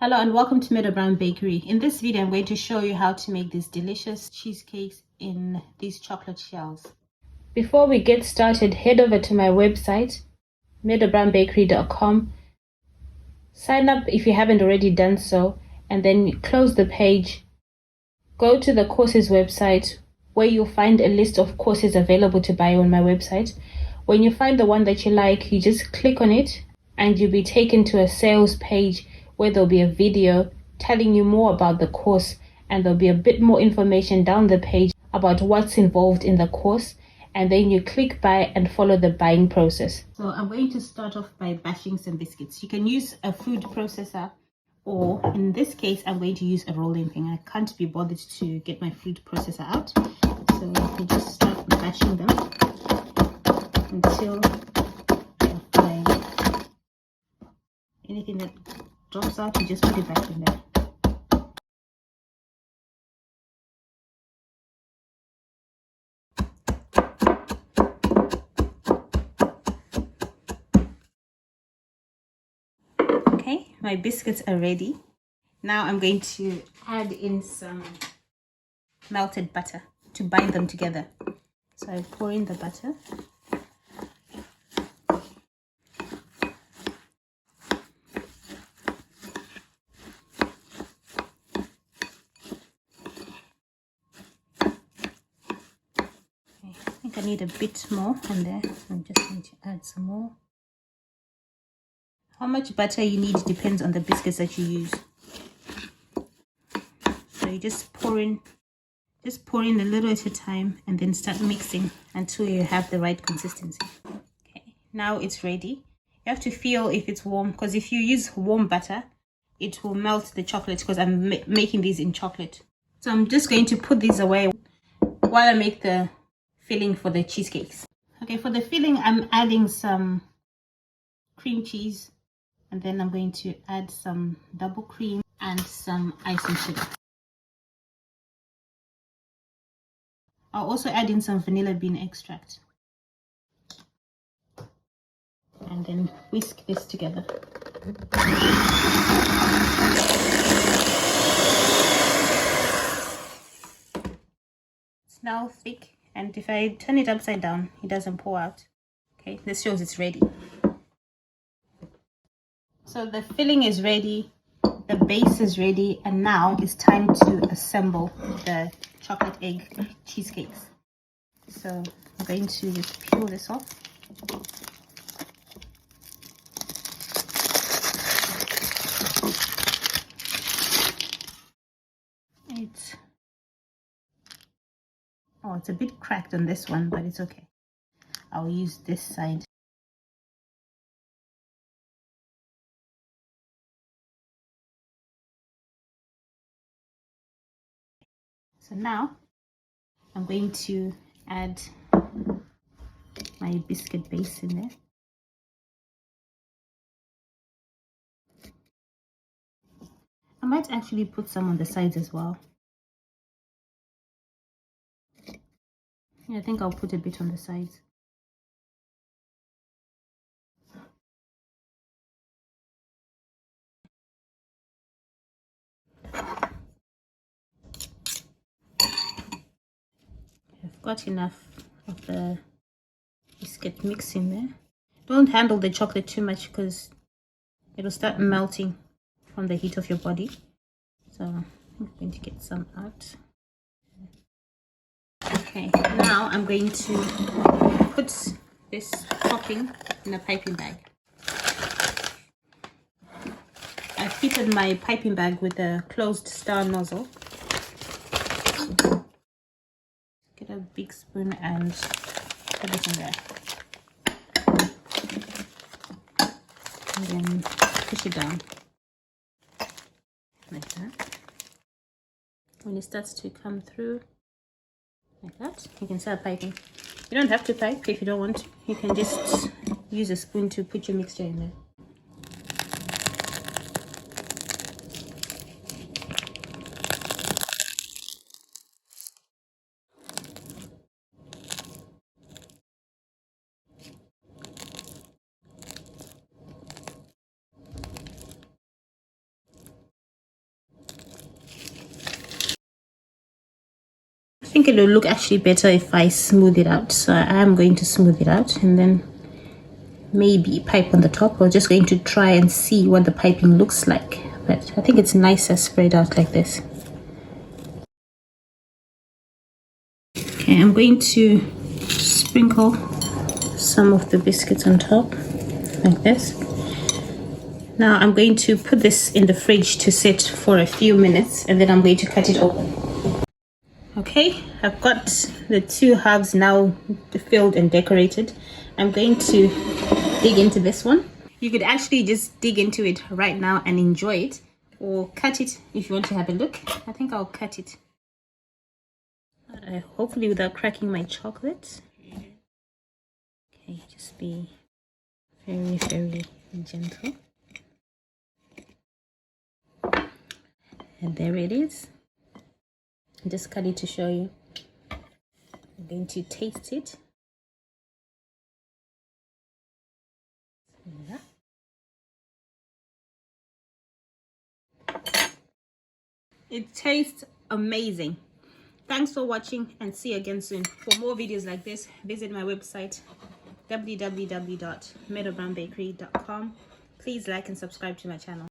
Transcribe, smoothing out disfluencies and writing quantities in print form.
Hello and welcome to Meadow Bakery. In this video, I'm going to show you how to make these delicious cheesecakes in these chocolate shells. Before we get started, head over to my website, meadowbrownbakery.com. Sign up if you haven't already done so, and then close the page. Go to the courses website where you'll find a list of courses available to buy on my website. When you find the one that you like, you just click on it and you'll be taken to a sales page where there'll be a video telling you more about the course, and there'll be a bit more information down the page about what's involved in the course, and then you click buy and follow the buying process. So I'm going to start off by bashing some biscuits. You can use a food processor, or in this case I'm going to use a rolling pin. I can't be bothered to get my food processor out, so I can just start bashing them until anything that drops out, you just put it back in there. Okay, my biscuits are ready. Now I'm going to add in some melted butter to bind them together. So I pour in the butter. I think I need a bit more on there, so I'm just going to add some more. How much butter you need depends on the biscuits that you use. So you just pour in a little at a time and then start mixing until you have the right consistency. Okay, now it's ready. You have to feel if it's warm, because if you use warm butter, it will melt the chocolate, because I'm making these in chocolate. So I'm just going to put these away while I make the filling for the cheesecakes. Okay, for the filling, I'm adding some cream cheese, and then I'm going to add some double cream and some icing sugar. I'll also add in some vanilla bean extract. And then whisk this together. It's now thick, and if I turn it upside down, it doesn't pour out. Okay, this shows it's ready. So the filling is ready, the base is ready, and now it's time to assemble the chocolate egg cheesecakes. So I'm going to just peel this off. It's a bit cracked on this one, but it's okay. I'll use this side. So now I'm going to add my biscuit base in there. I might actually put some on the sides as well. Yeah, I think I'll put a bit on the sides. I've got enough of the biscuit mix in there. Don't handle the chocolate too much, because it'll start melting from the heat of your body. So I'm going to get some out. Okay, now I'm going to put this topping in a piping bag. I've fitted my piping bag with a closed star nozzle. Get a big spoon and put it in there. And then push it down like that. When it starts to come through like that, you can start piping. You don't have to pipe if you don't want to. You can just use a spoon to put your mixture in there. think it will look actually better if I smooth it out. So I am going to smooth it out and then maybe pipe on the top. We're just going to try and see what the piping looks like, but I think it's nicer spread out like this. Okay, I'm going to sprinkle some of the biscuits on top like this. Now I'm going to put this in the fridge to sit for a few minutes and then I'm going to cut it open. Okay, I've got the two halves now filled and decorated. I'm going to dig into this one. You could actually just dig into it right now and enjoy it, or cut it if you want to have a look. I think I'll cut it. Hopefully without cracking my chocolate. Okay, just be very, very gentle. And there it is. Just cut it to show you. I'm going to taste it. Yeah. It tastes amazing. Thanks for watching and see you again soon. For more videos like this, visit my website www.meadowbrownbakery.com. Please like and subscribe to my channel.